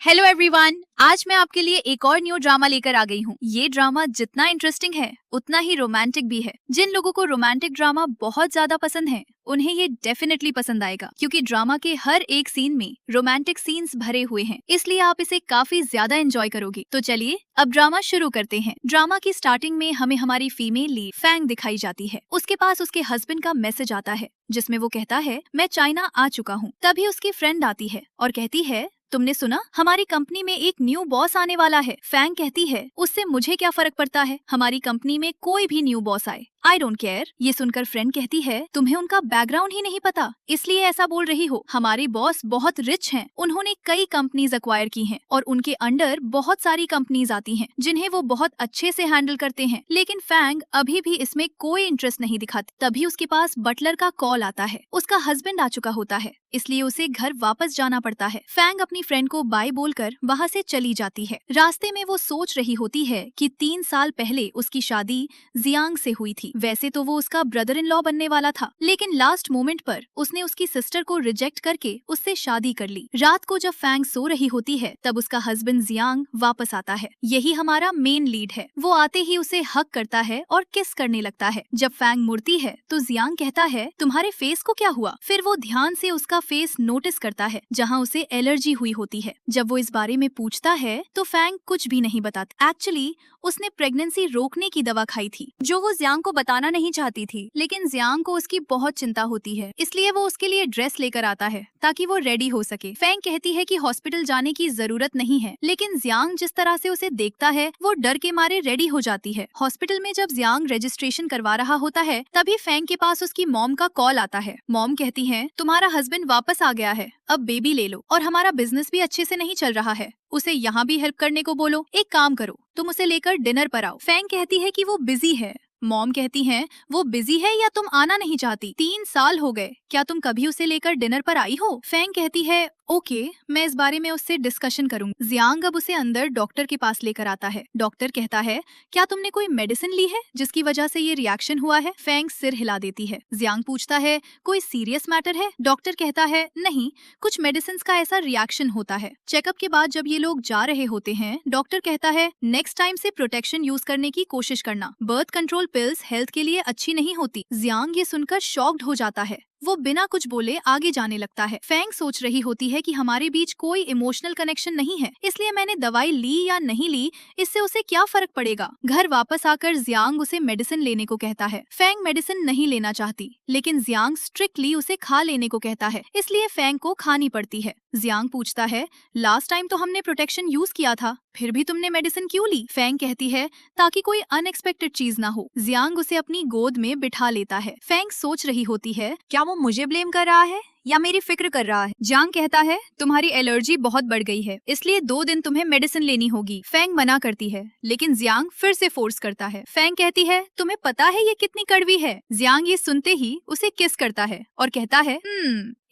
Hello everyone, आज मैं आपके लिए एक और न्यू ड्रामा लेकर आ गई हूँ। ये ड्रामा जितना इंटरेस्टिंग है उतना ही रोमांटिक भी है। जिन लोगों को रोमांटिक ड्रामा बहुत ज्यादा पसंद है उन्हें ये डेफिनेटली पसंद आएगा, क्योंकि ड्रामा के हर एक सीन में रोमांटिक सीन्स भरे हुए हैं, इसलिए आप इसे काफी ज्यादा एंजॉय करोगे। तो चलिए अब ड्रामा शुरू करते हैं। ड्रामा की स्टार्टिंग में हमें हमारी फीमेल लीड फैंग दिखाई जाती है। उसके पास उसके हस्बैंड का मैसेज आता है जिसमें वो कहता है मैं चाइना आ चुका हूँ। तभी उसकी फ्रेंड आती है और कहती है तुमने सुना, हमारी कंपनी में एक न्यू बॉस आने वाला है। फैंग कहती है उससे मुझे क्या फर्क पड़ता है, हमारी कंपनी में कोई भी न्यू बॉस आए, आई डोंट केयर। ये सुनकर फ्रेंड कहती है तुम्हें उनका बैकग्राउंड ही नहीं पता, इसलिए ऐसा बोल रही हो। हमारे बॉस बहुत रिच हैं, उन्होंने कई कंपनीज अक्वायर की हैं और उनके अंडर बहुत सारी कंपनीज आती हैं जिन्हें वो बहुत अच्छे से हैंडल करते हैं। लेकिन फैंग अभी भी इसमें कोई इंटरेस्ट नहीं दिखाती। तभी उसके पास बटलर का कॉल आता है। उसका हस्बैंड आ चुका होता है, इसलिए उसे घर वापस जाना पड़ता है। फैंग अपनी फ्रेंड को बाय बोलकर वहाँ से चली जाती है। रास्ते में वो सोच रही होती है कि 3 साल पहले उसकी शादी जियांग से हुई थी। वैसे तो वो उसका ब्रदर इन लॉ बनने वाला था, लेकिन लास्ट मोमेंट पर उसने उसकी सिस्टर को रिजेक्ट करके उससे शादी कर ली। रात को जब फैंग सो रही होती है तब उसका हस्बैंड जियांग वापस आता है। यही हमारा मेन लीड है। वो आते ही उसे हक करता है और किस करने लगता है। जब फैंग मुड़ती है तो जियांग कहता है तुम्हारे फेस को क्या हुआ। फिर वो ध्यान से उसका फेस नोटिस करता है जहाँ उसे एलर्जी हुई होती है। जब वो इस बारे में पूछता है तो फैंग कुछ भी नहीं बताता। एक्चुअली उसने प्रेगनेंसी रोकने की दवा खाई थी जो वो जियांग को बताना नहीं चाहती थी, लेकिन जियांग को उसकी बहुत चिंता होती है, इसलिए वो उसके लिए ड्रेस लेकर आता है ताकि वो रेडी हो सके। फैंग कहती है कि हॉस्पिटल जाने की जरूरत नहीं है, लेकिन जियांग जिस तरह से उसे देखता है वो डर के मारे रेडी हो जाती है। हॉस्पिटल में जब जियांग रजिस्ट्रेशन करवा रहा होता है तभी फैंग के पास उसकी मॉम का कॉल आता है। मॉम कहती है तुम्हारा हस्बैंड वापस आ गया है, अब बेबी ले लो, और हमारा बिजनेस भी अच्छे से नहीं चल रहा है, उसे यहाँ भी हेल्प करने को बोलो। एक काम करो, तुम उसे लेकर डिनर पर आओ। फैंग कहती है कि वो बिजी है। मॉम कहती हैं वो बिजी है या तुम आना नहीं चाहती, 3 साल हो गए, क्या तुम कभी उसे लेकर डिनर पर आई हो। फैंग कहती है ओके, मैं इस बारे में उससे डिस्कशन करूंगी। जियांग अब उसे अंदर डॉक्टर के पास लेकर आता है। डॉक्टर कहता है क्या तुमने कोई मेडिसिन ली है जिसकी वजह से ये रिएक्शन हुआ है। फैंग सिर हिला देती है। जियांग पूछता है कोई सीरियस मैटर है। डॉक्टर कहता है नहीं, कुछ मेडिसिन का ऐसा रिएक्शन होता है। चेकअप के बाद जब ये लोग जा रहे होते हैं डॉक्टर कहता है नेक्स्ट टाइम से प्रोटेक्शन यूज करने की कोशिश करना, बर्थ कंट्रोल पिल्स हेल्थ के लिए अच्छी नहीं होती। जियांग ये सुनकर शॉक्ड हो जाता है। वो बिना कुछ बोले आगे जाने लगता है। फैंग सोच रही होती है कि हमारे बीच कोई इमोशनल कनेक्शन नहीं है, इसलिए मैंने दवाई ली या नहीं ली इससे उसे क्या फर्क पड़ेगा। घर वापस आकर जियांग उसे मेडिसिन लेने को कहता है। फैंग मेडिसिन नहीं लेना चाहती, लेकिन जियांग स्ट्रिक्टली उसे खा लेने को कहता है, इसलिए फैंग को खानी पड़ती है। जियांग पूछता है लास्ट टाइम तो हमने प्रोटेक्शन यूज किया था, फिर भी तुमने मेडिसिन क्यों ली। फैंग कहती है ताकि कोई अनएक्सपेक्टेड चीज ना हो। जियांग उसे अपनी गोद में बिठा लेता है। फैंग सोच रही होती है क्या वो मुझे ब्लेम कर रहा है या मेरी फिक्र कर रहा है। जियांग कहता है तुम्हारी एलर्जी बहुत बढ़ गई है, इसलिए 2 दिन तुम्हें मेडिसिन लेनी होगी। फैंग मना करती है, लेकिन जियांग फिर से फोर्स करता है। फैंग कहती है तुम्हें पता है ये कितनी कड़वी है। जियांग ये सुनते ही उसे किस करता है और कहता है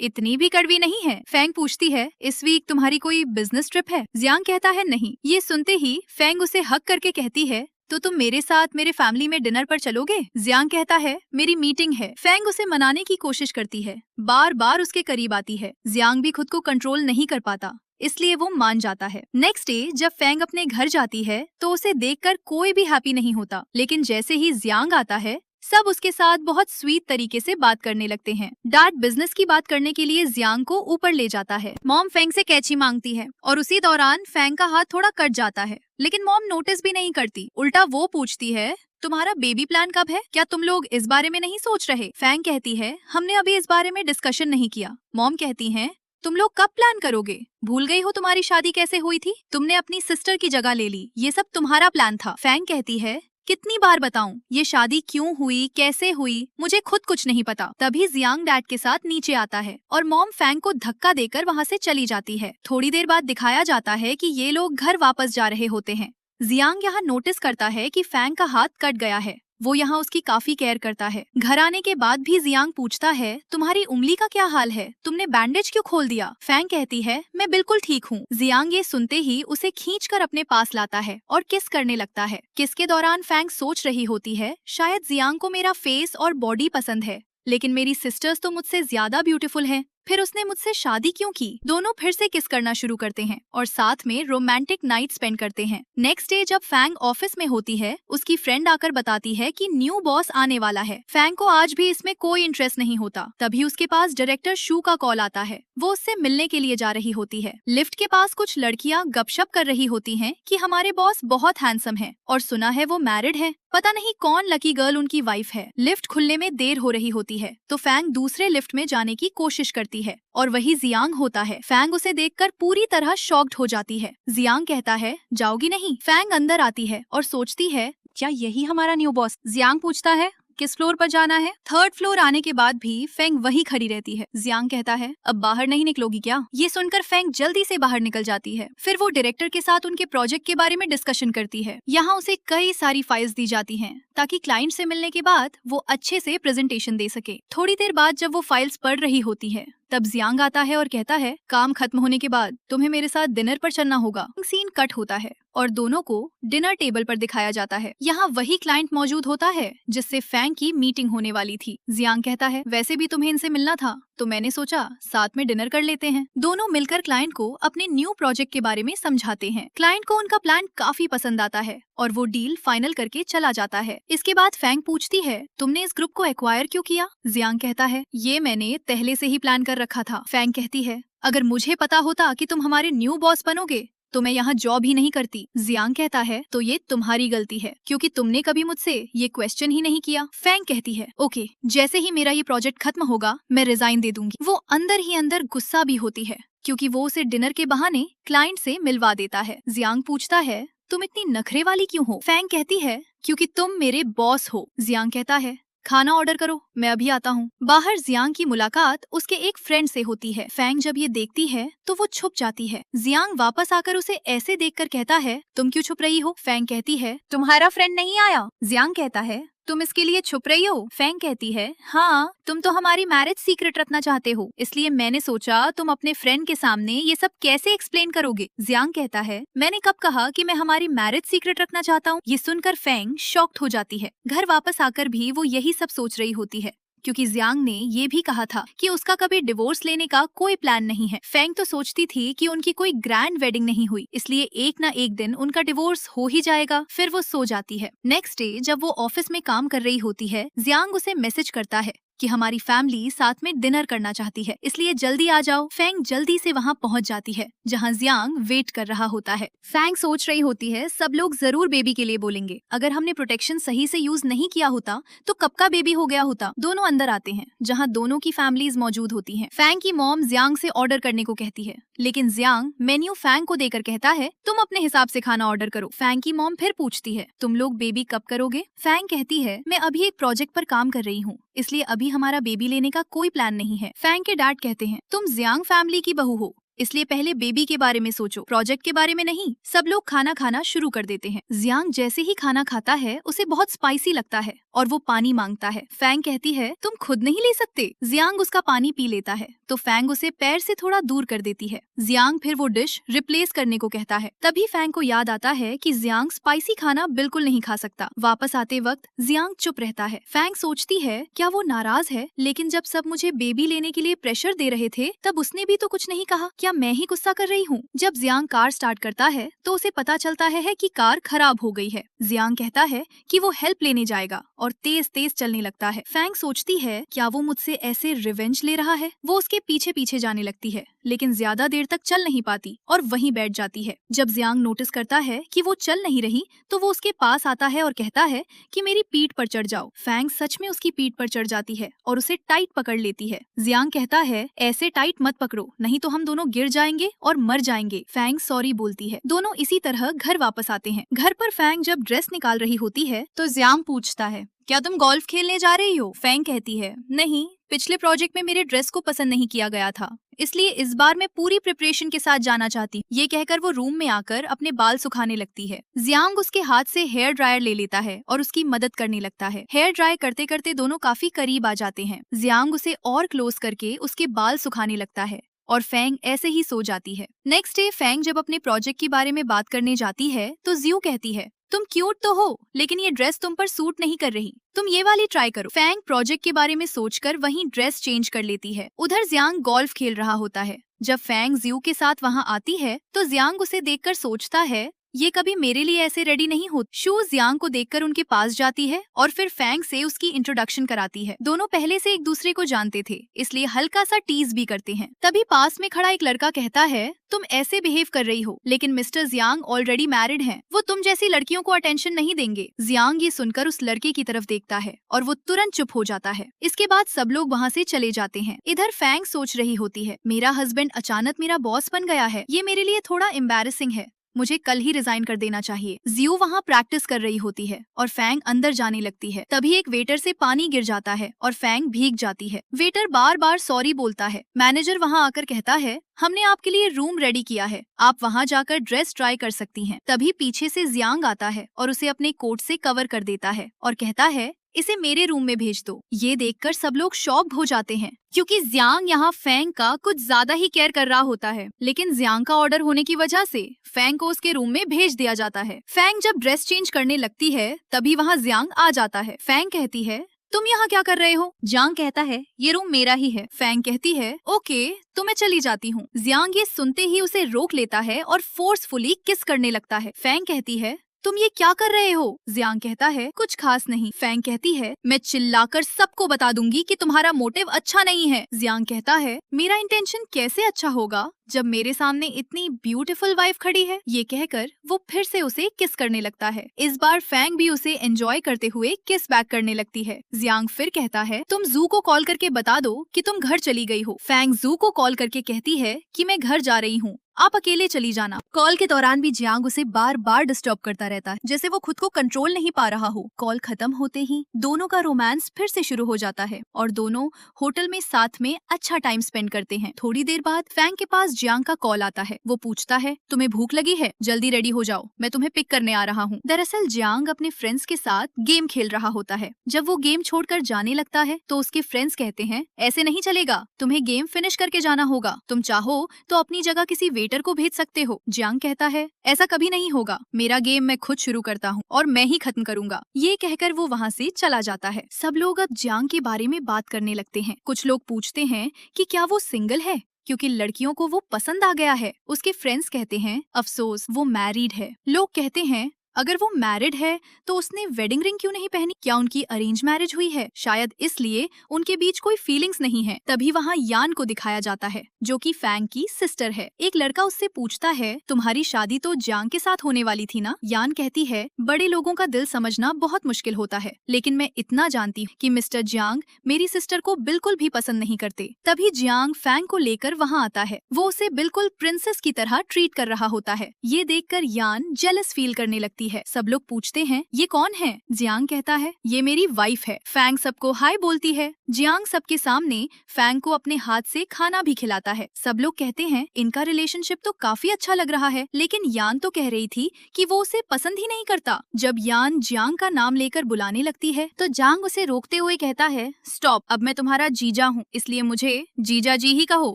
इतनी भी कड़वी नहीं है। फैंग पूछती है इस वीक तुम्हारी कोई बिजनेस ट्रिप है। जियांग कहता है नहीं। ये सुनते ही फैंग उसे हक करके कहती है तो तुम मेरे साथ मेरे फैमिली में डिनर पर चलोगे। जियांग कहता है मेरी मीटिंग है। फैंग उसे मनाने की कोशिश करती है, बार बार उसके करीब आती है। जियांग भी खुद को कंट्रोल नहीं कर पाता, इसलिए वो मान जाता है। नेक्स्ट डे जब फैंग अपने घर जाती है तो उसे देखकर कोई भी हैप्पी नहीं होता, लेकिन जैसे ही जियांग आता है सब उसके साथ बहुत स्वीट तरीके से बात करने लगते हैं। डैड बिजनेस की बात करने के लिए जियांग को ऊपर ले जाता है। मॉम फैंग से कैची मांगती है और उसी दौरान फैंग का हाथ थोड़ा कट जाता है, लेकिन मॉम नोटिस भी नहीं करती। उल्टा वो पूछती है तुम्हारा बेबी प्लान कब है, क्या तुम लोग इस बारे में नहीं सोच रहे। फैंग कहती है हमने अभी इस बारे में डिस्कशन नहीं किया। मॉम कहती है तुम लोग कब प्लान करोगे, भूल गई हो तुम्हारी शादी कैसे हुई थी, तुमने अपनी सिस्टर की जगह ले ली, ये सब तुम्हारा प्लान था। फैंग कहती है कितनी बार बताऊं ये शादी क्यों हुई कैसे हुई, मुझे खुद कुछ नहीं पता। तभी जियांग डैड के साथ नीचे आता है और मॉम फैंग को धक्का देकर वहाँ से चली जाती है। थोड़ी देर बाद दिखाया जाता है कि ये लोग घर वापस जा रहे होते हैं। जियांग यहाँ नोटिस करता है कि फैंग का हाथ कट गया है। वो यहाँ उसकी काफी केयर करता है। घर आने के बाद भी जियांग पूछता है तुम्हारी उंगली का क्या हाल है, तुमने बैंडेज क्यों खोल दिया। फैंग कहती है मैं बिल्कुल ठीक हूँ। जियांग ये सुनते ही उसे खींचकर अपने पास लाता है और किस करने लगता है। किस के दौरान फैंग सोच रही होती है शायद जियांग को मेरा फेस और बॉडी पसंद है, लेकिन मेरी सिस्टर्स तो मुझसे ज्यादा ब्यूटीफुल हैं। फिर उसने मुझसे शादी क्यों की। दोनों फिर से किस करना शुरू करते हैं और साथ में रोमांटिक नाइट स्पेंड करते हैं। नेक्स्ट डे जब फैंग ऑफिस में होती है, उसकी फ्रेंड आकर बताती है कि न्यू बॉस आने वाला है। फैंग को आज भी इसमें कोई इंटरेस्ट नहीं होता। तभी उसके पास डायरेक्टर शू का कॉल आता है। वो उससे मिलने के लिए जा रही होती है। लिफ्ट के पास कुछ लड़कियां गपशप कर रही होती हैं कि हमारे बॉस बहुत हैंडसम है और सुना है वो मैरिड है। पता नहीं कौन लकी गर्ल उनकी वाइफ है। लिफ्ट खुलने में देर हो रही होती है तो फैंग दूसरे लिफ्ट में जाने की कोशिश करती है और वही जियांग होता है। फैंग उसे देखकर पूरी तरह शॉक्ड हो जाती है। जियांग कहता है, जाओगी नहीं। फैंग अंदर आती है और सोचती है, क्या यही हमारा न्यू बॉस। जियांग पूछता है, किस फ्लोर पर जाना है। थर्ड फ्लोर आने के बाद भी फेंग वही खड़ी रहती है। जियांग कहता है, अब बाहर नहीं निकलोगी क्या। ये सुनकर फेंग जल्दी से बाहर निकल जाती है। फिर वो डायरेक्टर के साथ उनके प्रोजेक्ट के बारे में डिस्कशन करती है। यहाँ उसे कई सारी फाइल्स दी जाती हैं ताकि क्लाइंट से मिलने के बाद वो अच्छे से प्रेजेंटेशन दे सके। थोड़ी देर बाद जब वो फाइल्स पढ़ रही होती है तब जियांग आता है और कहता है, काम खत्म होने के बाद तुम्हें मेरे साथ डिनर पर चलना होगा। सीन कट होता है और दोनों को डिनर टेबल पर दिखाया जाता है। यहाँ वही क्लाइंट मौजूद होता है जिससे फैंग की मीटिंग होने वाली थी। जियांग कहता है, वैसे भी तुम्हें इनसे मिलना था तो मैंने सोचा साथ में डिनर कर लेते हैं। दोनों मिलकर क्लाइंट को अपने न्यू प्रोजेक्ट के बारे में समझाते हैं। क्लाइंट को उनका प्लान काफी पसंद आता है और वो डील फाइनल करके चला जाता है। इसके बाद फैंग पूछती है, तुमने इस ग्रुप को एक्वायर क्यों किया। जियांग कहता है, ये मैंने पहले से ही प्लान कर रखा था। फैंग कहती है, अगर मुझे पता होता कि तुम हमारे न्यू बॉस बनोगे तो मैं यहाँ जॉब ही नहीं करती। जियांग कहता है, तो ये तुम्हारी गलती है क्योंकि तुमने कभी मुझसे ये क्वेश्चन ही नहीं किया। फैंग कहती है, ओके, जैसे ही मेरा ये प्रोजेक्ट खत्म होगा मैं रिजाइन दे दूंगी। वो अंदर ही अंदर गुस्सा भी होती है क्योंकि वो उसे डिनर के बहाने क्लाइंट से मिलवा देता है। जियांग पूछता है, तुम इतनी नखरे वाली क्यों हो। फैंग कहती है, क्योंकि तुम मेरे बॉस हो। जियांग कहता है, खाना ऑर्डर करो, मैं अभी आता हूँ। बाहर जियांग की मुलाकात उसके एक फ्रेंड से होती है। फैंग जब ये देखती है तो वो छुप जाती है। जियांग वापस आकर उसे ऐसे देखकर कहता है, तुम क्यों छुप रही हो। फैंग कहती है, तुम्हारा फ्रेंड नहीं आया। जियांग कहता है, तुम इसके लिए छुप रही हो। फैंग कहती है, हाँ, तुम तो हमारी मैरिज सीक्रेट रखना चाहते हो, इसलिए मैंने सोचा तुम अपने फ्रेंड के सामने ये सब कैसे एक्सप्लेन करोगे। जियांग कहता है, मैंने कब कहा कि मैं हमारी मैरिज सीक्रेट रखना चाहता हूँ। ये सुनकर फैंग शॉक्ड हो जाती है। घर वापस आकर भी वो यही सब सोच रही होती है क्योंकि जियांग ने ये भी कहा था कि उसका कभी डिवोर्स लेने का कोई प्लान नहीं है। फैंग तो सोचती थी कि उनकी कोई ग्रैंड वेडिंग नहीं हुई, इसलिए एक ना एक दिन उनका डिवोर्स हो ही जाएगा। फिर वो सो जाती है। नेक्स्ट डे जब वो ऑफिस में काम कर रही होती है, जियांग उसे मैसेज करता है कि हमारी फैमिली साथ में डिनर करना चाहती है, इसलिए जल्दी आ जाओ। फैंग जल्दी से वहाँ पहुँच जाती है जहाँ जियांग वेट कर रहा होता है। फैंग सोच रही होती है, सब लोग जरूर बेबी के लिए बोलेंगे। अगर हमने प्रोटेक्शन सही से यूज नहीं किया होता तो कब का बेबी हो गया होता। दोनों अंदर आते हैं जहाँ दोनों की फैमिलीज मौजूद होती हैं। फैंग की मॉम जियांग से ऑर्डर करने को कहती है, लेकिन जियांग मेन्यू फैंग को देकर कहता है, तुम अपने हिसाब से खाना ऑर्डर करो। फैंग की मॉम फिर पूछती है, तुम लोग बेबी कब करोगे। फैंग कहती है, मैं अभी एक प्रोजेक्ट पर काम कर रही हूँ, इसलिए अभी हमारा बेबी लेने का कोई प्लान नहीं है। फैंग के डैड कहते हैं, तुम जियांग फैमिली की बहू हो, इसलिए पहले बेबी के बारे में सोचो, प्रोजेक्ट के बारे में नहीं। सब लोग खाना खाना शुरू कर देते हैं। जियांग जैसे ही खाना खाता है उसे बहुत स्पाइसी लगता है और वो पानी मांगता है। फैंग कहती है, तुम खुद नहीं ले सकते। जियांग उसका पानी पी लेता है तो फैंग उसे पैर से थोड़ा दूर कर देती है। जियांग फिर वो डिश रिप्लेस करने को कहता है। तभी फैंग को याद आता है कि जियांग स्पाइसी खाना बिल्कुल नहीं खा सकता। वापस आते वक्त जियांग चुप रहता है। फैंग सोचती है, क्या वो नाराज है, लेकिन जब सब मुझे बेबी लेने के लिए प्रेशर दे रहे थे तब उसने भी तो कुछ नहीं कहा। क्या मैं ही गुस्सा कर रही हूँ। जब जियांग कार स्टार्ट करता है तो उसे पता चलता है कि कार खराब हो गई है। जियांग कहता है कि वो हेल्प लेने जाएगा और तेज तेज चलने लगता है। फैंग सोचती है, क्या वो मुझसे ऐसे रिवेंज ले रहा है। वो उसके पीछे पीछे जाने लगती है लेकिन ज्यादा देर तक चल नहीं पाती और वहीं बैठ जाती है। जब जियांग नोटिस करता है कि वो चल नहीं रही तो वो उसके पास आता है और कहता है कि मेरी पीठ पर चढ़ जाओ। फैंग सच में उसकी पीठ पर चढ़ जाती है और उसे टाइट पकड़ लेती है। जियांग कहता है, ऐसे टाइट मत पकड़ो, नहीं तो हम दोनों गिर जाएंगे और मर जाएंगे। फैंग सॉरी बोलती है। दोनों इसी तरह घर वापस आते हैं। घर पर फैंग जब ड्रेस निकाल रही होती है तो जियांग पूछता है, क्या तुम गोल्फ खेलने जा रही हो। फैंग कहती है, नहीं, पिछले प्रोजेक्ट में मेरे ड्रेस को पसंद नहीं किया गया था, इसलिए इस बार मैं पूरी प्रिपरेशन के साथ जाना चाहती। ये कहकर वो रूम में आकर अपने बाल सुखाने लगती है। जियांग उसके हाथ से हेयर ड्रायर ले लेता है और उसकी मदद करने लगता है। हेयर ड्राई करते करते दोनों काफी करीब आ जाते हैं। जियांग उसे और क्लोज करके उसके बाल सुखाने लगता है। और फैंग ऐसे ही सो जाती है। नेक्स्ट डे फैंग जब अपने प्रोजेक्ट के बारे में बात करने जाती है तो जियो कहती है, तुम क्यूट तो हो लेकिन ये ड्रेस तुम पर सूट नहीं कर रही, तुम ये वाली ट्राई करो। फैंग प्रोजेक्ट के बारे में सोचकर वहीं ड्रेस चेंज कर लेती है। उधर जियांग गोल्फ खेल रहा होता है। जब फैंग जियो के साथ वहाँ आती है तो जियांग उसे देखकर सोचता है, ये कभी मेरे लिए ऐसे रेडी नहीं होती। शू जियांग को देखकर उनके पास जाती है और फिर फैंग से उसकी इंट्रोडक्शन कराती है। दोनों पहले से एक दूसरे को जानते थे, इसलिए हल्का सा टीज भी करते हैं। तभी पास में खड़ा एक लड़का कहता है, तुम ऐसे बिहेव कर रही हो, लेकिन मिस्टर जियांग ऑलरेडी मैरिड हैं। वो तुम जैसी लड़कियों को अटेंशन नहीं देंगे। जियांग ये सुनकर उस लड़के की तरफ देखता है और वो तुरंत चुप हो जाता है। इसके बाद सब लोग वहाँ से चले जाते हैं। इधर फैंग सोच रही होती है, मेरा हस्बैंड अचानक मेरा बॉस बन गया है, ये मेरे लिए थोड़ा एम्बैरेसिंग है, मुझे कल ही रिजाइन कर देना चाहिए। जियो वहाँ प्रैक्टिस कर रही होती है और फैंग अंदर जाने लगती है। तभी एक वेटर से पानी गिर जाता है और फैंग भीग जाती है। वेटर बार बार सॉरी बोलता है। मैनेजर वहाँ आकर कहता है, हमने आपके लिए रूम रेडी किया है, आप वहाँ जाकर ड्रेस ट्राई कर सकती हैं। तभी पीछे से जियांग आता है और उसे अपने कोट से कवर कर देता है और कहता है, इसे मेरे रूम में भेज दो। ये देखकर सब लोग शॉक्ड हो जाते हैं क्योंकि जियांग यहाँ फैंग का कुछ ज्यादा ही केयर कर रहा होता है, लेकिन जियांग का ऑर्डर होने की वजह से फैंग को उसके रूम में भेज दिया जाता है। फैंग जब ड्रेस चेंज करने लगती है तभी वहाँ जियांग आ जाता है। फैंग कहती है, तुम यहाँ क्या कर रहे हो? जियांग कहता है, ये रूम मेरा ही है। फैंग कहती है, ओके तो मैं चली जाती हूँ। जियांग ये सुनते ही उसे रोक लेता है और फोर्सफुली किस करने लगता है। फैंग कहती है, तुम ये क्या कर रहे हो? जियांग कहता है, कुछ खास नहीं। फैंग कहती है, मैं चिल्लाकर सबको बता दूंगी कि तुम्हारा मोटिव अच्छा नहीं है। जियांग कहता है, मेरा इंटेंशन कैसे अच्छा होगा जब मेरे सामने इतनी ब्यूटीफुल वाइफ खड़ी है। ये कहकर वो फिर से उसे किस करने लगता है। इस बार फैंग भी उसे एंजॉय करते हुए किस बैक करने लगती है। जियांग फिर कहता है, तुम जू को कॉल करके बता दो कि तुम घर चली गई हो। फैंग जू को कॉल करके कहती है कि मैं घर जा रही हूँ, आप अकेले चली जाना। कॉल के दौरान भी जियांग उसे बार बार डिस्टर्ब करता रहता है, जैसे वो खुद को कंट्रोल नहीं पा रहा हो। कॉल खत्म होते ही दोनों का रोमांस फिर से शुरू हो जाता है और दोनों होटल में साथ में अच्छा टाइम स्पेंड करते हैं। थोड़ी देर बाद फैंग के पास जियांग का कॉल आता है। वो पूछता है, तुम्हें भूख लगी है? जल्दी रेडी हो जाओ, मैं तुम्हें पिक करने आ रहा हूँ। दरअसल जियांग अपने फ्रेंड्स के साथ गेम खेल रहा होता है। जब वो गेम छोड़कर जाने लगता है तो उसके फ्रेंड्स कहते हैं, ऐसे नहीं चलेगा, तुम्हें गेम फिनिश करके जाना होगा। तुम चाहो तो अपनी जगह किसी वेटर को भेज सकते हो। जियांग कहता है, ऐसा कभी नहीं होगा, मेरा गेम मैं खुद शुरू करता हूँ और मैं ही खत्म करूंगा। ये कहकर वो वहाँ से चला जाता है। सब लोग अब जियांग के बारे में बात करने लगते हैं। कुछ लोग पूछते हैं कि क्या वो सिंगल है क्योंकि लड़कियों को वो पसंद आ गया है। उसके फ्रेंड्स कहते हैं, अफसोस वो मैरिड है। लोग कहते हैं, अगर वो मैरिड है तो उसने वेडिंग रिंग क्यों नहीं पहनी? क्या उनकी अरेंज मैरिज हुई है? शायद इसलिए उनके बीच कोई फीलिंग्स नहीं है। तभी वहाँ यान को दिखाया जाता है जो कि फैंग की सिस्टर है। एक लड़का उससे पूछता है, तुम्हारी शादी तो जियांग के साथ होने वाली थी ना? यान कहती है, बड़े लोगों का दिल समझना बहुत मुश्किल होता है, लेकिन मैं इतना जानती हूँ कि मिस्टर जियांग मेरी सिस्टर को बिल्कुल भी पसंद नहीं करते। तभी जियांग फैंग को लेकर वहाँ आता है। वो उसे बिल्कुल प्रिंसेस की तरह ट्रीट कर रहा होता है। ये देखकर यान जेलस फील करने लगती है। सब लोग पूछते हैं, ये कौन है? जियांग कहता है, ये मेरी वाइफ है। फैंग सबको हाय बोलती है। जियांग सबके सामने फैंग को अपने हाथ से खाना भी खिलाता है। सब लोग कहते हैं, इनका रिलेशनशिप तो काफी अच्छा लग रहा है, लेकिन यान तो कह रही थी कि वो उसे पसंद ही नहीं करता। जब यान जियांग का नाम लेकर बुलाने लगती है तो जियांग उसे रोकते हुए कहता है, स्टॉप, अब मैं तुम्हारा जीजा हूँ, इसलिए मुझे जीजा जी ही कहो।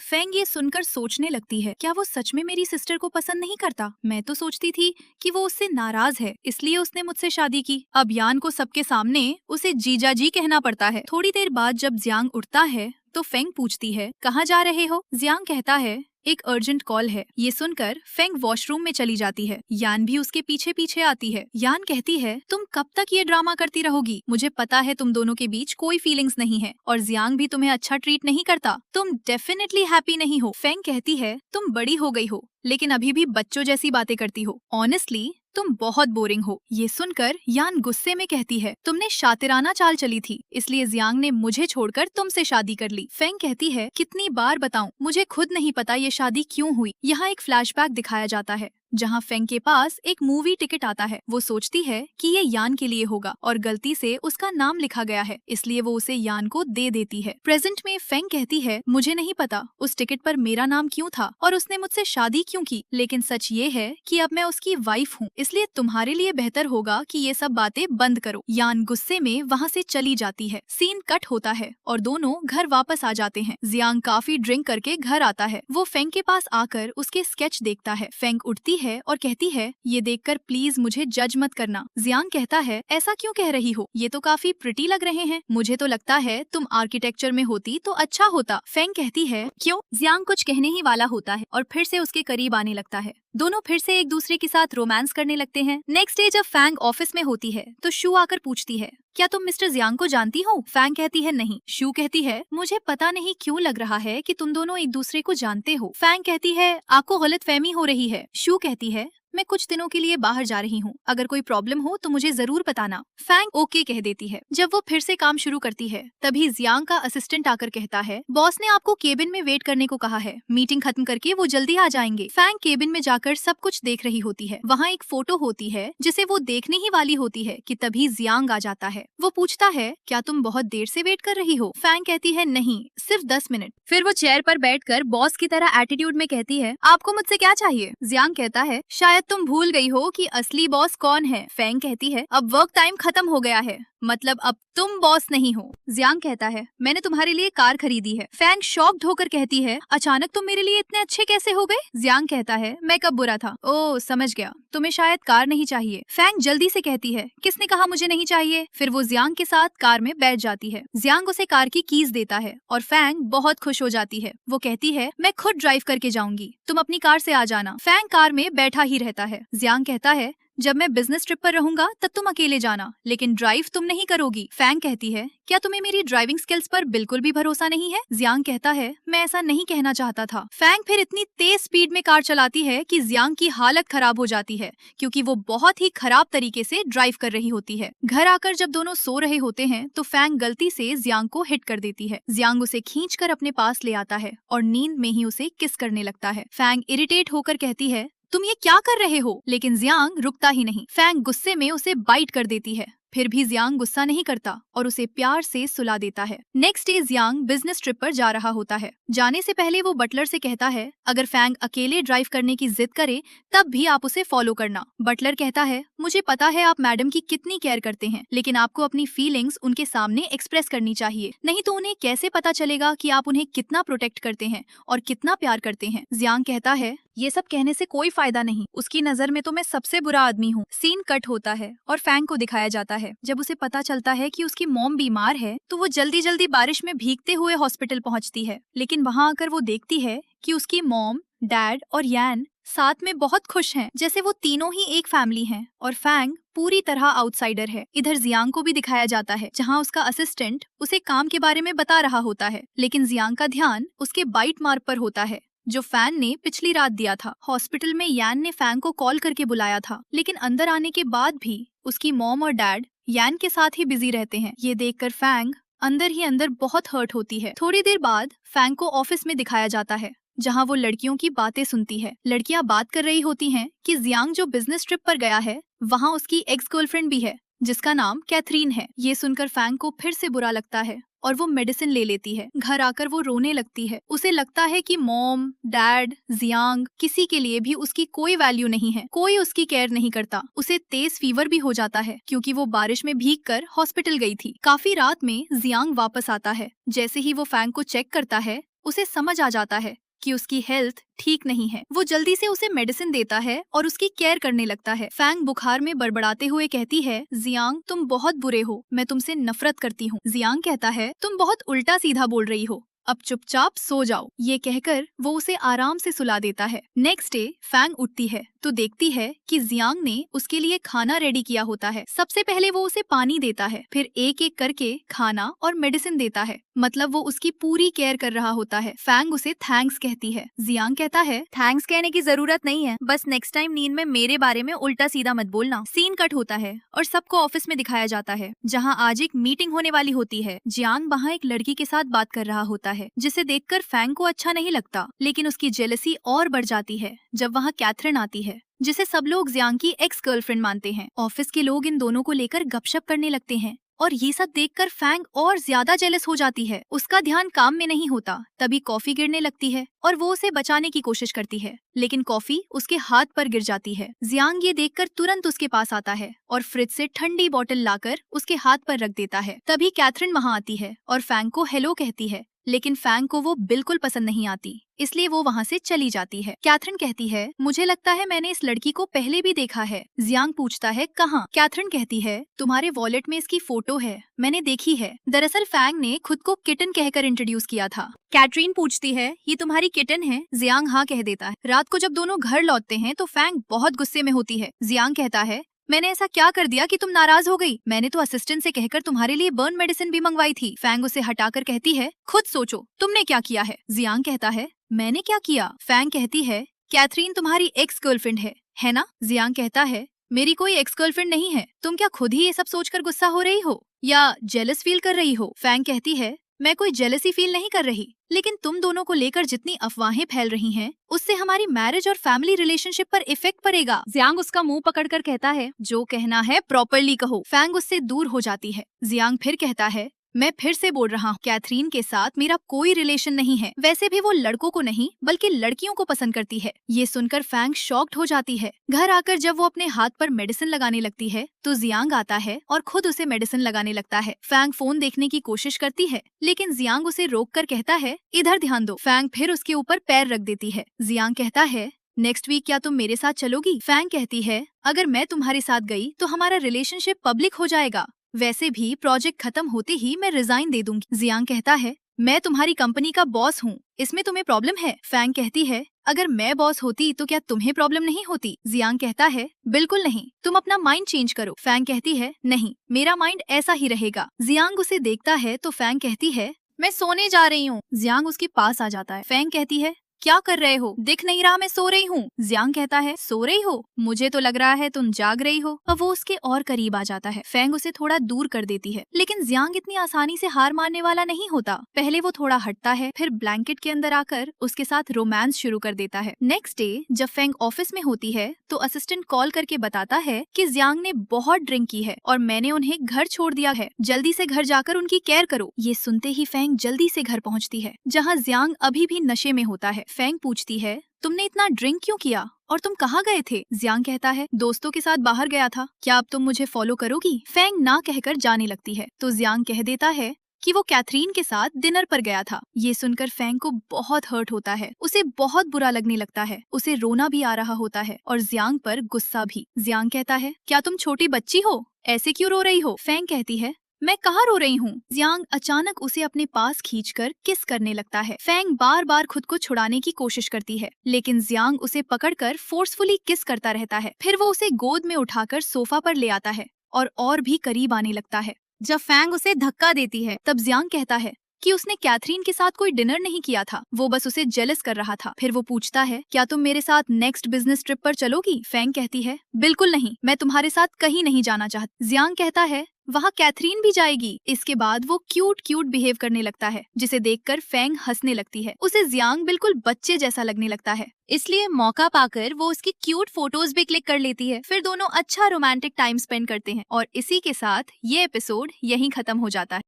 फैंग ये सुनकर सोचने लगती है, क्या वो सच में मेरी सिस्टर को पसंद नहीं करता? मैं तो सोचती थी कि वो उससे नाराज है, इसलिए उसने मुझसे शादी की। अब यान को सबके सामने उसे जीजा जी कहना पड़ता है। थोड़ी देर बाद जब जियांग उठता है तो फेंग पूछती है, कहाँ जा रहे हो? जियांग कहता है, एक अर्जेंट कॉल है। ये सुनकर फेंग वॉशरूम में चली जाती है। यान भी उसके पीछे पीछे आती है। यान कहती है, तुम कब तक ये ड्रामा करती रहोगी? मुझे पता है तुम दोनों के बीच कोई फीलिंग्स नहीं है और जियांग भी तुम्हें अच्छा ट्रीट नहीं करता। तुम डेफिनेटली हैप्पी नहीं हो। फेंग कहती है, तुम बड़ी हो गई हो लेकिन अभी भी बच्चों जैसी बातें करती हो। ऑनेस्टली तुम बहुत बोरिंग हो। ये सुनकर यान गुस्से में कहती है, तुमने शातिराना चाल चली थी, इसलिए जियांग ने मुझे छोड़कर तुमसे शादी कर ली। फेंग कहती है, कितनी बार बताऊं, मुझे खुद नहीं पता ये शादी क्यों हुई। यहाँ एक फ्लैशबैक दिखाया जाता है। जहाँ फेंग के पास एक मूवी टिकट आता है। वो सोचती है कि ये यान के लिए होगा और गलती से उसका नाम लिखा गया है, इसलिए वो उसे यान को दे देती है। प्रेजेंट में फेंग कहती है, मुझे नहीं पता उस टिकट पर मेरा नाम क्यों था और उसने मुझसे शादी क्यों की, लेकिन सच ये है कि अब मैं उसकी वाइफ हूँ, इसलिए तुम्हारे लिए बेहतर होगा कि ये सब बातें बंद करो। यान गुस्से में वहाँ से चली जाती है। सीन कट होता है और दोनों घर वापस आ जाते हैं। जियांग काफी ड्रिंक करके घर आता है। वो फेंग के पास आकर उसके स्केच देखता है। फेंग उठती है और कहती है, ये देखकर प्लीज मुझे जज मत करना। जियांग कहता है, ऐसा क्यों कह रही हो, ये तो काफी प्रिटी लग रहे हैं। मुझे तो लगता है तुम आर्किटेक्चर में होती तो अच्छा होता। फेंग कहती है, क्यों? जियांग कुछ कहने ही वाला होता है और फिर से उसके करीब आने लगता है। दोनों फिर से एक दूसरे के साथ रोमांस करने लगते हैं। नेक्स्ट डे जब फैंग ऑफिस में होती है तो शू आकर पूछती है, क्या तुम मिस्टर जियांग को जानती हो? फैंग कहती है, नहीं। शू कहती है, मुझे पता नहीं क्यों लग रहा है कि तुम दोनों एक दूसरे को जानते हो। फैंग कहती है, आपको गलतफहमी हो रही है। शू कहती है, मैं कुछ दिनों के लिए बाहर जा रही हूँ, अगर कोई प्रॉब्लम हो तो मुझे जरूर बताना। फैंग ओके कह देती है। जब वो फिर से काम शुरू करती है तभी जियांग का असिस्टेंट आकर कहता है, बॉस ने आपको केबिन में वेट करने को कहा है, मीटिंग खत्म करके वो जल्दी आ जाएंगे। फैंग केबिन में जाकर सब कुछ देख रही होती है। वहाँ एक फोटो होती है जिसे वो देखने ही वाली होती है कि तभी जियांग आ जाता है। वो पूछता है, क्या तुम बहुत देर से वेट कर रही हो? फैंग कहती है, नहीं, सिर्फ 10 मिनट। फिर वो चेयर पर बैठकर बॉस की तरह एटीट्यूड में कहती है, आपको मुझसे क्या चाहिए? जियांग कहता है, शायद तुम भूल गई हो कि असली बॉस कौन है। फैंग कहती है, अब वर्क टाइम खत्म हो गया है, मतलब अब तुम बॉस नहीं हो। जियांग कहता है, मैंने तुम्हारे लिए कार खरीदी है। फैंग शॉक्ड होकर कहती है, अचानक तुम मेरे लिए इतने अच्छे कैसे हो गए? जियांग कहता है, मैं कब बुरा था? ओह समझ गया, तुम्हें शायद कार नहीं चाहिए। फैंग जल्दी से कहती है, किसने कहा मुझे नहीं चाहिए? फिर वो जियांग के साथ कार में बैठ जाती है। जियांग उसे कार की कीज देता है और फैंग बहुत खुश हो जाती है। वो कहती है, मैं खुद ड्राइव करके जाऊंगी, तुम अपनी कार से आ जाना। फैंग कार में बैठा ही रहता है। जियांग कहता है, जब मैं बिजनेस ट्रिप पर रहूंगा तब तुम अकेले जाना, लेकिन ड्राइव तुम नहीं करोगी। फैंग कहती है, क्या तुम्हें मेरी ड्राइविंग स्किल्स पर बिल्कुल भी भरोसा नहीं है? जियांग कहता है, मैं ऐसा नहीं कहना चाहता था। फैंग फिर इतनी तेज स्पीड में कार चलाती है कि जियांग की हालत खराब हो जाती है, क्योंकि वो बहुत ही खराब तरीके से ड्राइव कर रही होती है। घर आकर जब दोनों सो रहे होते हैं तो फैंग गलती से जियांग को हिट कर देती है। जियांग उसे खींचकर अपने पास ले आता है और नींद में ही उसे किस करने लगता है। फैंग इरिटेट होकर कहती है, तुम ये क्या कर रहे हो? लेकिन जियांग रुकता ही नहीं। फैंग गुस्से में उसे बाइट कर देती है। फिर भी जियांग गुस्सा नहीं करता और उसे प्यार से सुला देता है। Next day Jiang business trip पर जा रहा होता है। जाने से पहले वो बटलर से कहता है, अगर फैंग अकेले ड्राइव करने की जिद करे तब भी आप उसे फॉलो करना। बटलर कहता है, मुझे पता है आप मैडम की कितनी केयर करते हैं, लेकिन आपको अपनी फीलिंग्स उनके सामने एक्सप्रेस करनी चाहिए, नहीं तो उन्हें कैसे पता चलेगा कि आप उन्हें कितना प्रोटेक्ट करते हैं और कितना प्यार करते हैं। जियांग कहता है, ये सब कहने से कोई फायदा नहीं, उसकी नजर में तो मैं सबसे बुरा आदमी हूँ। सीन कट होता है और फैंग को दिखाया जाता है। जब उसे पता चलता है कि उसकी मॉम बीमार है तो वो जल्दी जल्दी बारिश में भीगते हुए हॉस्पिटल पहुँचती है, लेकिन वहाँ आकर वो देखती है कि उसकी मॉम, डैड और यान साथ में बहुत खुश हैं, जैसे वो तीनों ही एक फैमिली हैं। और फैंग पूरी तरह आउटसाइडर है। इधर जियांग को भी दिखाया जाता है, जहाँ उसका असिस्टेंट उसे काम के बारे में बता रहा होता है, लेकिन जियांग का ध्यान उसके बाइट मार्क पर होता है जो फैन ने पिछली रात दिया था। हॉस्पिटल में यान ने फैंग को कॉल करके बुलाया था, लेकिन अंदर आने के बाद भी उसकी मॉम और डैड यान के साथ ही बिजी रहते हैं। ये देखकर फैंग अंदर ही अंदर बहुत हर्ट होती है। थोड़ी देर बाद फैंग को ऑफिस में दिखाया जाता है, जहाँ वो लड़कियों की बातें सुनती है। लड़कियां बात कर रही होती हैं कि जियांग जो बिजनेस ट्रिप पर गया है वहाँ उसकी एक्स गर्लफ्रेंड भी है जिसका नाम कैथरीन है। ये सुनकर फैंग को फिर से बुरा लगता है और वो मेडिसिन ले लेती है। घर आकर वो रोने लगती है। उसे लगता है कि मॉम, डैड, जियांग किसी के लिए भी उसकी कोई वैल्यू नहीं है, कोई उसकी केयर नहीं करता। उसे तेज फीवर भी हो जाता है क्योंकि वो बारिश में भीगकर हॉस्पिटल गई थी। काफी रात में जियांग वापस आता है। जैसे ही वो फैंग को चेक करता है उसे समझ आ जाता है कि उसकी हेल्थ ठीक नहीं है। वो जल्दी से उसे मेडिसिन देता है और उसकी केयर करने लगता है। फैंग बुखार में बड़बड़ाते हुए कहती है, जियांग तुम बहुत बुरे हो, मैं तुमसे नफरत करती हूँ। जियांग कहता है, तुम बहुत उल्टा सीधा बोल रही हो, अब चुपचाप सो जाओ। ये कहकर वो उसे आराम से सुला देता है। नेक्स्ट डे फैंग उठती है तो देखती है कि जियांग ने उसके लिए खाना रेडी किया होता है। सबसे पहले वो उसे पानी देता है, फिर एक एक करके खाना और मेडिसिन देता है, मतलब वो उसकी पूरी केयर कर रहा होता है। फैंग उसे थैंक्स कहती है। जियांग कहता है, थैंक्स कहने की जरूरत नहीं है, बस नेक्स्ट टाइम नींद में मेरे बारे में उल्टा सीधा मत बोलना। सीन कट होता है और सबको ऑफिस में दिखाया जाता है, जहाँ आज एक मीटिंग होने वाली होती है। जियांग वहाँ एक लड़की के साथ बात कर रहा होता है है, जिसे देखकर फैंग को अच्छा नहीं लगता। लेकिन उसकी जेलसी और बढ़ जाती है जब वहाँ कैथरीन आती है, जिसे सब लोग जियांग की एक्स गर्लफ्रेंड मानते हैं। ऑफिस के लोग इन दोनों को लेकर गपशप करने लगते हैं और ये सब देखकर फैंग और ज्यादा जेलस हो जाती है। उसका ध्यान काम में नहीं होता। तभी कॉफी गिरने लगती है और वो उसे बचाने की कोशिश करती है, लेकिन कॉफी उसके हाथ पर गिर जाती है। जियांग ये देखकर तुरंत उसके पास आता है और फ्रिज से ठंडी बोतल लाकर उसके हाथ पर रख देता है। तभी कैथरीन वहाँ आती है और फैंग को हेलो कहती है, लेकिन फैंग को वो बिल्कुल पसंद नहीं आती, इसलिए वो वहाँ से चली जाती है। कैथरीन कहती है, मुझे लगता है मैंने इस लड़की को पहले भी देखा है। जियांग पूछता है, कहाँ? कैथरीन कहती है, तुम्हारे वॉलेट में इसकी फोटो है, मैंने देखी है। दरअसल फैंग ने खुद को किटन कहकर इंट्रोड्यूस किया था। कैथरीन पूछती है, ये तुम्हारी किटन है? जियांग हाँ कह देता है। रात को जब दोनों घर लौटते हैं तो फैंग बहुत गुस्से में होती है। जियांग कहता है, मैंने ऐसा क्या कर दिया कि तुम नाराज हो गई? मैंने तो असिस्टेंट से कहकर तुम्हारे लिए बर्न मेडिसिन भी मंगवाई थी। फैंग उसे हटाकर कहती है, खुद सोचो तुमने क्या किया है। जियांग कहता है, मैंने क्या किया? फैंग कहती है, कैथरीन तुम्हारी एक्स गर्लफ्रेंड है ना? जियांग कहता है, मेरी कोई एक्स गर्लफ्रेंड नहीं है। तुम क्या खुद ही ये सब सोचकर गुस्सा हो रही हो या जेलस फील कर रही हो? फैंग कहती है, मैं कोई जेलसी फील नहीं कर रही, लेकिन तुम दोनों को लेकर जितनी अफवाहें फैल रही हैं, उससे हमारी मैरिज और फैमिली रिलेशनशिप पर इफेक्ट पड़ेगा। जियांग उसका मुंह पकड़कर कहता है, जो कहना है प्रॉपरली कहो। फैंग उससे दूर हो जाती है। जियांग फिर कहता है, मैं फिर से बोल रहा हूँ, कैथरीन के साथ मेरा कोई रिलेशन नहीं है। वैसे भी वो लड़कों को नहीं बल्कि लड़कियों को पसंद करती है। ये सुनकर फैंग शॉक्ड हो जाती है। घर आकर जब वो अपने हाथ पर मेडिसिन लगाने लगती है तो जियांग आता है और खुद उसे मेडिसिन लगाने लगता है। फैंग फोन देखने की कोशिश करती है, लेकिन जियांग उसे रोककर कहता है, इधर ध्यान दो। फैंग फिर उसके ऊपर पैर रख देती है। जियांग कहता है, नेक्स्ट वीक क्या तुम मेरे साथ चलोगी? फैंग कहती है, अगर मैं तुम्हारे साथ गई तो हमारा रिलेशनशिप पब्लिक हो जाएगा। वैसे भी प्रोजेक्ट खत्म होते ही मैं रिजाइन दे दूंगी। जियांग कहता है, मैं तुम्हारी कंपनी का बॉस हूँ, इसमें तुम्हें प्रॉब्लम है? फैंग कहती है, अगर मैं बॉस होती तो क्या तुम्हें प्रॉब्लम नहीं होती? जियांग कहता है, बिल्कुल नहीं, तुम अपना माइंड चेंज करो। फैंग कहती है, नहीं, मेरा माइंड ऐसा ही रहेगा। जियांग उसे देखता है तो फैंग कहती है, मैं सोने जा रही हूँ। जियांग उसके पास आ जाता है। फैंग कहती है, क्या कर रहे हो? दिख नहीं रहा मैं सो रही हूँ। जियांग कहता है, सो रही हो? मुझे तो लग रहा है तुम जाग रही हो। अब वो उसके और करीब आ जाता है। फैंग उसे थोड़ा दूर कर देती है, लेकिन जियांग इतनी आसानी से हार मानने वाला नहीं होता। पहले वो थोड़ा हटता है, फिर ब्लैंकेट के अंदर आकर उसके साथ रोमांस शुरू कर देता है। नेक्स्ट डे जब फैंग ऑफिस में होती है तो असिस्टेंट कॉल करके बताता है कि जियांग ने बहुत ड्रिंक की है और मैंने उन्हें घर छोड़ दिया है, जल्दी से घर जाकर उनकी केयर करो। ये सुनते ही फैंग जल्दी से घर पहुँचती है, जहाँ जियांग अभी भी नशे में होता है। फैंग पूछती है, तुमने इतना ड्रिंक क्यों किया और तुम कहाँ गए थे? जियांग कहता है, दोस्तों के साथ बाहर गया था। क्या अब तुम मुझे फॉलो करोगी? फैंग ना कहकर जाने लगती है तो जियांग कह देता है कि वो कैथरीन के साथ डिनर पर गया था। ये सुनकर फैंग को बहुत हर्ट होता है। उसे बहुत बुरा लगने लगता है। उसे रोना भी आ रहा होता है और जियांग पर गुस्सा भी। जियांग कहता है, क्या तुम छोटी बच्ची हो? ऐसे क्यों रो रही हो? फैंग कहती है, मैं कहाँ रो रही हूँ? जियांग अचानक उसे अपने पास खींचकर किस करने लगता है। फैंग बार बार खुद को छुड़ाने की कोशिश करती है, लेकिन जियांग उसे पकड़कर फोर्सफुली किस करता रहता है। फिर वो उसे गोद में उठाकर सोफा पर ले आता है और भी करीब आने लगता है। जब फैंग उसे धक्का देती है तब जियांग कहता है कि उसने कैथरीन के साथ कोई डिनर नहीं किया था, वो बस उसे जेलस कर रहा था। फिर वो पूछता है, क्या तुम मेरे साथ नेक्स्ट बिजनेस ट्रिप पर चलोगी? फैंग कहती है, बिल्कुल नहीं, मैं तुम्हारे साथ कहीं नहीं जाना चाहती। जियांग कहता है, वहाँ कैथरीन भी जाएगी। इसके बाद वो क्यूट क्यूट बिहेव करने लगता है, जिसे देखकर फैंग हंसने लगती है। उसे जियांग बिल्कुल बच्चे जैसा लगने लगता है, इसलिए मौका पाकर वो उसकी क्यूट फोटोज भी क्लिक कर लेती है। फिर दोनों अच्छा रोमांटिक टाइम स्पेंड करते हैं और इसी के साथ ये एपिसोड यहीं खत्म हो जाता है।